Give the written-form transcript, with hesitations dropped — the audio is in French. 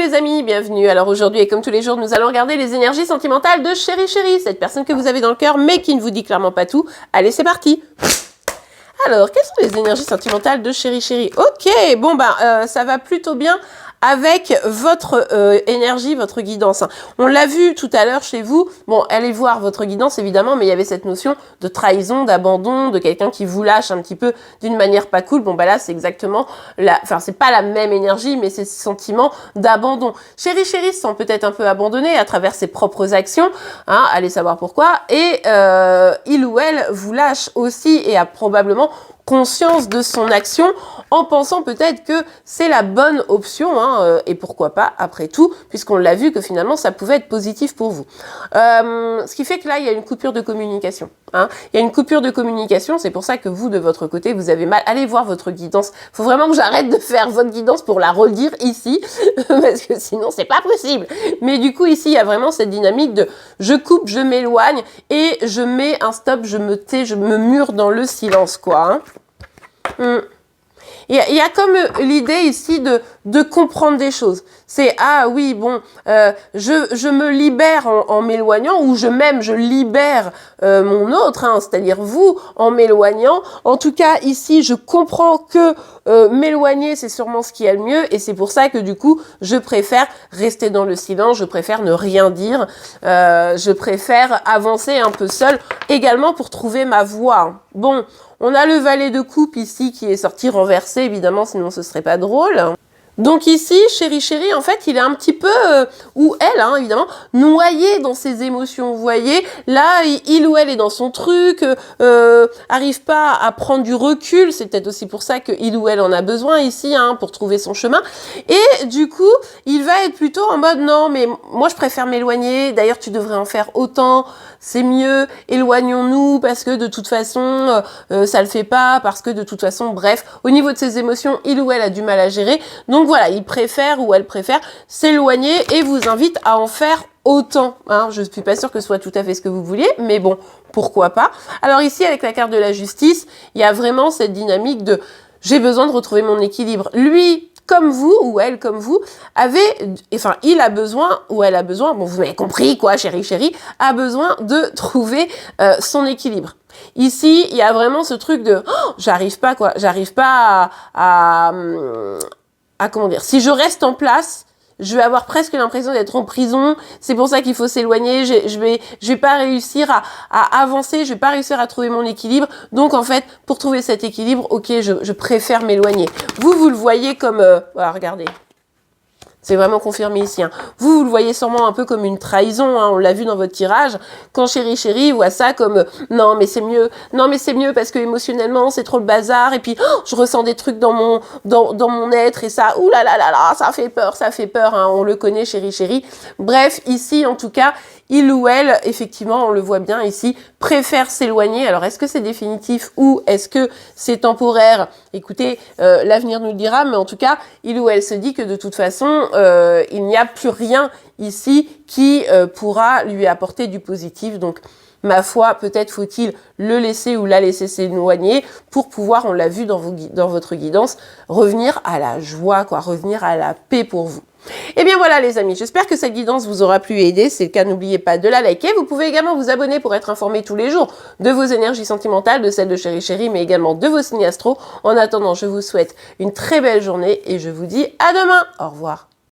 les amis, bienvenue. Alors aujourd'hui et comme tous les jours, nous allons regarder les énergies sentimentales de Chéri Chéri, cette personne que vous avez dans le cœur mais qui ne vous dit clairement pas tout. Allez, c'est parti. Alors, quelles sont les énergies sentimentales de Chéri Chéri? Ok, bon ça va plutôt bien avec votre énergie, votre guidance. On l'a vu tout à l'heure chez vous. Bon, allez voir votre guidance évidemment, mais il y avait cette notion de trahison, d'abandon, de quelqu'un qui vous lâche un petit peu d'une manière pas cool. Bon, là, c'est exactement enfin, c'est pas la même énergie, mais c'est ce sentiment d'abandon. Chéri Chéri se sent peut-être un peu abandonné à travers ses propres actions, hein, allez savoir pourquoi. Et il ou elle vous lâche aussi et a probablement conscience de son action en pensant peut-être que c'est la bonne option, hein, et pourquoi pas après tout, puisqu'on l'a vu que finalement ça pouvait être positif pour vous. Ce qui fait que là, il y a une coupure de communication. Hein. Il y a une coupure de communication, c'est pour ça que vous, de votre côté, vous avez mal. Allez voir votre guidance. Il faut vraiment que j'arrête de faire votre guidance pour la redire ici, parce que sinon, c'est pas possible. Mais du coup, ici, il y a vraiment cette dynamique de je coupe, je m'éloigne, et je mets un stop, je me tais, je me mure dans le silence, quoi. Hein. Il y a comme l'idée ici de comprendre des choses. C'est, ah oui, bon, je me libère en m'éloignant, ou je libère mon autre, hein, c'est-à-dire vous, en m'éloignant. En tout cas, ici, je comprends que m'éloigner, c'est sûrement ce qui est le mieux, et c'est pour ça que du coup, je préfère rester dans le silence, je préfère ne rien dire, je préfère avancer un peu seule, également pour trouver ma voie. Bon, on a le valet de coupe ici qui est sorti renversé, évidemment, sinon ce serait pas drôle. Donc ici, Chéri Chéri, en fait, il est un petit peu, ou elle, hein, évidemment, noyé dans ses émotions. Vous voyez, là, il ou elle est dans son truc, arrive pas à prendre du recul. C'est peut-être aussi pour ça que il ou elle en a besoin ici, hein, pour trouver son chemin. Et du coup, il va être plutôt en mode, non, mais moi, je préfère m'éloigner. D'ailleurs, tu devrais en faire autant. C'est mieux. Éloignons-nous parce que de toute façon, ça le fait pas. Parce que de toute façon, bref, au niveau de ses émotions, il ou elle a du mal à gérer. Donc voilà, il préfère ou elle préfère s'éloigner et vous invite à en faire autant. Hein. Je ne suis pas sûre que ce soit tout à fait ce que vous vouliez, mais bon, pourquoi pas. Alors ici, avec la carte de la justice, il y a vraiment cette dynamique de « j'ai besoin de retrouver mon équilibre ». Lui, comme vous, ou elle comme vous, il a besoin, ou elle a besoin, bon, vous m'avez compris, quoi, Chéri Chéri, a besoin de trouver son équilibre. Ici, il y a vraiment ce truc de oh, j'arrive pas à comment dire, si je reste en place, je vais avoir presque l'impression d'être en prison. C'est pour ça qu'il faut s'éloigner. Je vais pas réussir à avancer. Je vais pas réussir à trouver mon équilibre. Donc, en fait, pour trouver cet équilibre, ok, je préfère m'éloigner. Vous le voyez comme, voilà, regardez. C'est vraiment confirmé ici. Hein. Vous le voyez sûrement un peu comme une trahison. Hein. On l'a vu dans votre tirage. Quand Chéri Chéri voit ça comme non mais c'est mieux. Non mais c'est mieux parce que émotionnellement c'est trop le bazar. Et puis oh, je ressens des trucs dans mon être et ça. Ouh là là là là, ça fait peur, ça fait peur. Hein. On le connaît Chéri Chéri. Bref, ici en tout cas, il ou elle, effectivement, on le voit bien ici, préfère s'éloigner. Alors, est-ce que c'est définitif ou est-ce que c'est temporaire? Écoutez, l'avenir nous le dira, mais en tout cas, il ou elle se dit que de toute façon, il n'y a plus rien ici qui pourra lui apporter du positif. Donc, ma foi, peut-être faut-il le laisser ou la laisser s'éloigner pour pouvoir, on l'a vu dans votre guidance, revenir à la joie, quoi, revenir à la paix pour vous. Et bien voilà les amis, j'espère que cette guidance vous aura plu et aidé. C'est le cas, n'oubliez pas de la liker. Vous pouvez également vous abonner pour être informé tous les jours de vos énergies sentimentales, de celles de Chéri Chéri, mais également de vos signes astro. En attendant, je vous souhaite une très belle journée et je vous dis à demain. Au revoir.